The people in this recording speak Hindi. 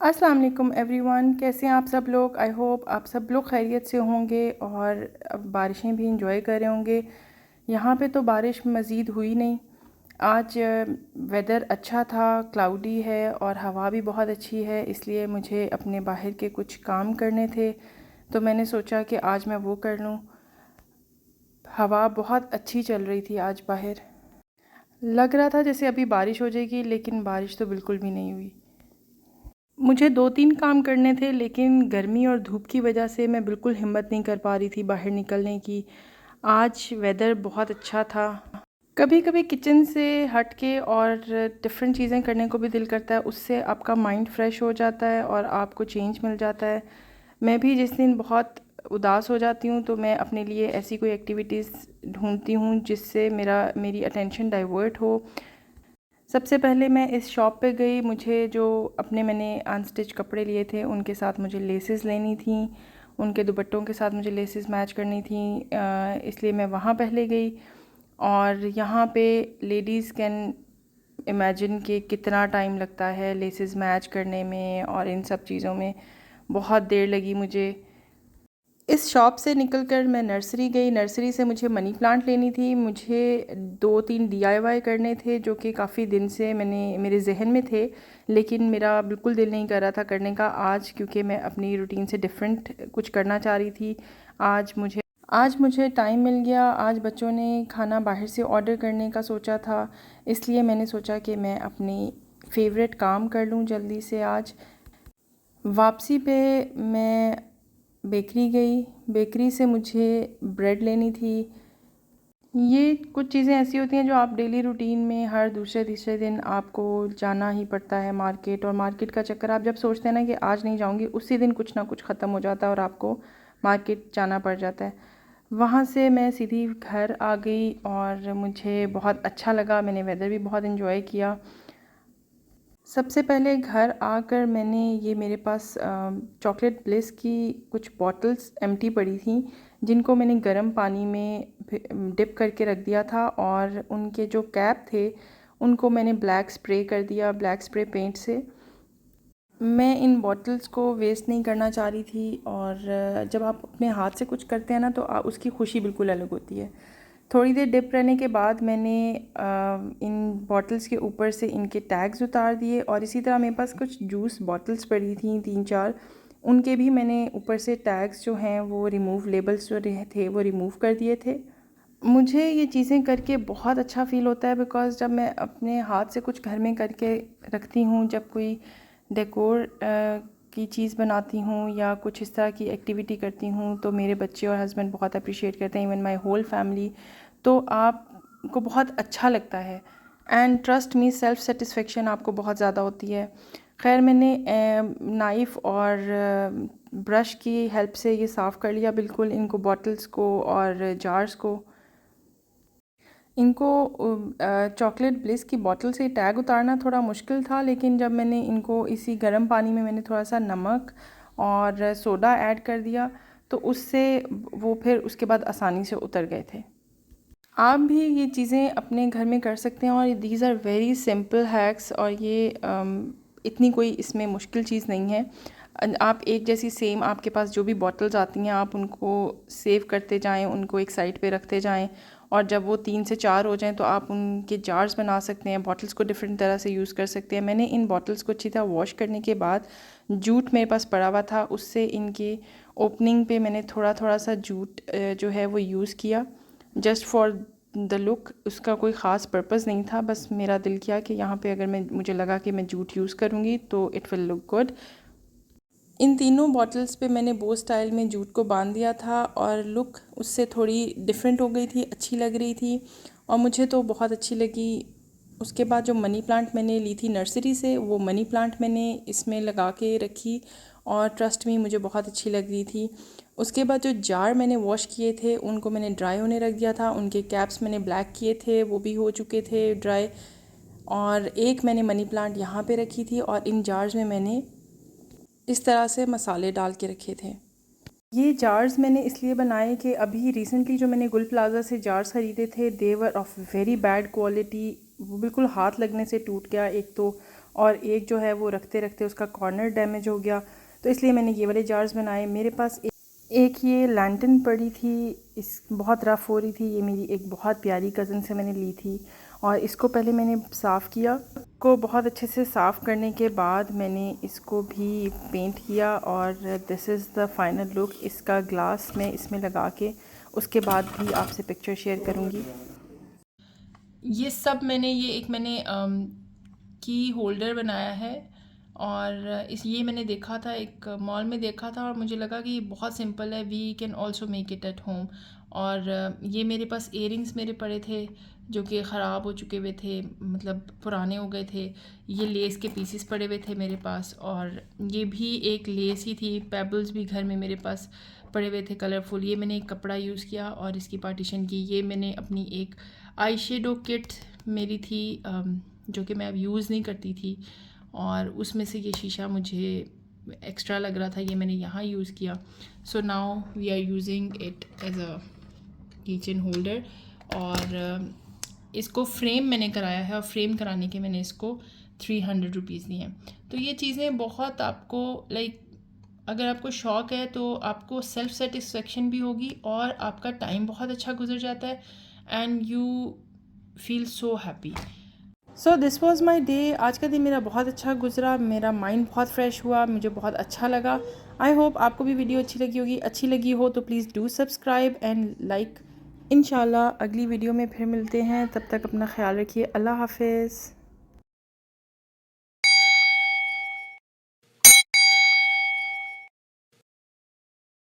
अस्सलाम वालेकुम एवरीवन, कैसे हैं आप सब लोग। आई होप आप सब लोग खैरियत से होंगे और अब बारिशें भी इंजॉय कर रहे होंगे। यहाँ पे तो बारिश मज़ीद हुई नहीं। आज वेदर अच्छा था, क्लाउडी है और हवा भी बहुत अच्छी है, इसलिए मुझे अपने बाहर के कुछ काम करने थे तो मैंने सोचा कि आज मैं वो कर लूँ। हवा बहुत अच्छी चल रही थी आज बाहर, लग रहा था जैसे अभी बारिश हो जाएगी, लेकिन बारिश तो बिल्कुल भी नहीं हुई। मुझे 2-3 काम करने थे, लेकिन गर्मी और धूप की वजह से मैं बिल्कुल हिम्मत नहीं कर पा रही थी बाहर निकलने की। आज वेदर बहुत अच्छा था। कभी कभी किचन से हट के और डिफरेंट चीज़ें करने को भी दिल करता है, उससे आपका माइंड फ्रेश हो जाता है और आपको चेंज मिल जाता है। मैं भी जिस दिन बहुत उदास हो जाती हूँ तो मैं अपने लिए ऐसी कोई एक्टिविटीज़ ढूंढती हूँ जिससे मेरी अटेंशन डाइवर्ट हो। सबसे पहले मैं इस शॉप पे गई। मुझे जो मैंने अनस्टिच कपड़े लिए थे उनके साथ मुझे लेसेस लेनी थी, उनके दुपट्टों के साथ मुझे लेसेस मैच करनी थी, इसलिए मैं वहाँ पहले गई। और यहाँ पे लेडीज़ कैन इमेजिन कि कितना टाइम लगता है लेसेस मैच करने में और इन सब चीज़ों में। बहुत देर लगी मुझे। इस शॉप से निकलकर मैं नर्सरी गई। नर्सरी से मुझे मनी प्लांट लेनी थी। मुझे 2-3 डीआईवाई करने थे जो कि काफ़ी दिन से मेरे जहन में थे, लेकिन मेरा बिल्कुल दिल नहीं कर रहा था करने का आज, क्योंकि मैं अपनी रूटीन से डिफरेंट कुछ करना चाह रही थी। आज मुझे टाइम मिल गया। आज बच्चों ने खाना बाहर से ऑर्डर करने का सोचा था, इसलिए मैंने सोचा कि मैं अपनी फ़ेवरेट काम कर लूँ जल्दी से आज। वापसी पे मैं बेकरी गई। बेकरी से मुझे ब्रेड लेनी थी। ये कुछ चीज़ें ऐसी होती हैं जो आप डेली रूटीन में हर दूसरे तीसरे दिन आपको जाना ही पड़ता है मार्केट। और मार्केट का चक्कर आप जब सोचते हैं ना कि आज नहीं जाऊंगी, उसी दिन कुछ ना कुछ ख़त्म हो जाता है और आपको मार्केट जाना पड़ जाता है। वहाँ से मैं सीधी घर आ गई और मुझे बहुत अच्छा लगा। मैंने वेदर भी बहुत इन्जॉय किया। सबसे पहले घर आकर मैंने ये मेरे पास चॉकलेट ब्लिस की कुछ बॉटल्स एम्प्टी पड़ी थी, जिनको मैंने गर्म पानी में डिप करके रख दिया था, और उनके जो कैप थे उनको मैंने ब्लैक स्प्रे कर दिया, ब्लैक स्प्रे पेंट से। मैं इन बॉटल्स को वेस्ट नहीं करना चाह रही थी, और जब आप अपने हाथ से कुछ करते हैं ना तो उसकी खुशी बिल्कुल अलग होती है। थोड़ी देर डिप रहने के बाद मैंने इन बॉटल्स के ऊपर से इनके टैग्स उतार दिए, और इसी तरह मेरे पास कुछ जूस बॉटल्स पड़ी थी 3-4, उनके भी मैंने ऊपर से टैग्स जो हैं वो रिमूव, लेबल्स जो थे वो रिमूव कर दिए थे। मुझे ये चीज़ें करके बहुत अच्छा फ़ील होता है, बिकॉज़ जब मैं अपने हाथ से कुछ घर में करके रखती हूँ, जब कोई डेकोर की चीज़ बनाती हूँ या कुछ इस तरह की एक्टिविटी करती हूँ, तो मेरे बच्चे और हस्बैंड बहुत अप्रिशिएट करते हैं, इवन माय होल फैमिली। तो आपको बहुत अच्छा लगता है, and trust me, self satisfaction आपको बहुत ज़्यादा होती है। खैर, मैंने नाइफ़ और ब्रश की हेल्प से ये साफ़ कर लिया बिल्कुल, इनको बॉटल्स को और जार्स को। इनको चॉकलेट ब्लिस की बॉटल से टैग उतारना थोड़ा मुश्किल था, लेकिन जब मैंने इनको इसी गर्म पानी में मैंने थोड़ा सा नमक और सोडा ऐड कर दिया तो उससे वो फिर उसके बाद आसानी से उतर गए थे। आप भी ये चीज़ें अपने घर में कर सकते हैं, और these are very simple hacks, और ये इतनी कोई इसमें मुश्किल चीज़ नहीं है। आप एक जैसी सेम आपके पास जो भी बॉटल्स आती हैं आप उनको सेव करते जाएं, उनको एक साइड पे रखते जाएं, और जब वो 3 से 4 हो जाएं तो आप उनके जार्स बना सकते हैं। बॉटल्स को डिफरेंट तरह से यूज़ कर सकते हैं। मैंने इन बॉटल्स को अच्छी तरह वॉश करने के बाद जूट मेरे पास पड़ा हुआ था, उससे इनकी ओपनिंग पे मैंने थोड़ा थोड़ा सा जूट जो है वो यूज़ किया, जस्ट फॉर द लुक। उसका कोई ख़ास पर्पस नहीं था, बस मेरा दिल किया कि यहाँ पे अगर मुझे लगा कि मैं जूट यूज़ करूँगी तो इट विल लुक गुड। इन तीनों बॉटल्स पे मैंने बो स्टाइल में जूट को बांध दिया था, और लुक उससे थोड़ी डिफरेंट हो गई थी, अच्छी लग रही थी, और मुझे तो बहुत अच्छी लगी। उसके बाद जो मनी प्लांट मैंने ली थी नर्सरी से, वो मनी प्लांट मैंने इसमें लगा के रखी, और ट्रस्ट में मुझे बहुत अच्छी लग रही थी। उसके बाद जो जार मैंने वॉश किए थे उनको मैंने ड्राई होने रख दिया था। उनके कैप्स मैंने ब्लैक किए थे, वो भी हो चुके थे ड्राई। और एक मैंने मनी प्लांट यहाँ पे रखी थी, और इन जार्स में मैंने इस तरह से मसाले डाल के रखे थे। ये जार्स मैंने इसलिए बनाए कि अभी रिसेंटली जो मैंने गुल प्लाज़ा से जार्स ख़रीदे थे, they were of very bad quality. वो बिल्कुल हाथ लगने से टूट गया एक तो, और एक जो है वो रखते रखते उसका कॉर्नर डैमेज हो गया, तो इसलिए मैंने ये वाले जार्स बनाए। मेरे पास एक ये लैंटर्न पड़ी थी, इस बहुत रफ़ हो रही थी, ये मेरी एक बहुत प्यारी कज़न से मैंने ली थी और इसको पहले मैंने साफ़ किया। को बहुत अच्छे से साफ़ करने के बाद मैंने इसको भी पेंट किया और this is the final look. इसका ग्लास मैं इसमें लगा के उसके बाद भी आपसे पिक्चर शेयर करूँगी। ये सब मैंने की होल्डर बनाया है और ये मैंने देखा था, एक मॉल में देखा था और मुझे लगा कि ये बहुत सिंपल है, we can also make it at home. और ये मेरे पास इयरिंग्स मेरे पड़े थे जो कि ख़राब हो चुके हुए थे, मतलब पुराने हो गए थे। ये लेस के पीसेस पड़े हुए थे मेरे पास और ये भी एक लेस ही थी। पेबल्स भी घर में मेरे पास पड़े हुए थे कलरफुल। ये मैंने एक कपड़ा यूज़ किया और इसकी पार्टीशन की। ये मैंने अपनी एक आई शेडो किट मेरी थी जो कि मैं अब यूज़ नहीं करती थी और उसमें से ये शीशा मुझे एक्स्ट्रा लग रहा था, ये मैंने यहाँ यूज़ किया। So now we are using it as a kitchen holder. और इसको फ्रेम मैंने कराया है और फ्रेम कराने के मैंने इसको 300 रुपीज़ दिए हैं। तो ये चीज़ें बहुत आपको अगर आपको शौक़ है तो आपको सेल्फ़ सेटिस्फेक्शन भी होगी और आपका टाइम बहुत अच्छा गुजर जाता है and you feel so happy. So this was my day. आज का दिन मेरा बहुत अच्छा गुजरा, मेरा माइंड बहुत फ्रेश हुआ, मुझे बहुत अच्छा लगा। आई होप आपको भी वीडियो अच्छी लगी होगी। अच्छी लगी हो तो please do subscribe and like. इंशाल्लाह अगली वीडियो में फिर मिलते हैं, तब तक अपना ख्याल रखिए। अल्लाह हाफिज़।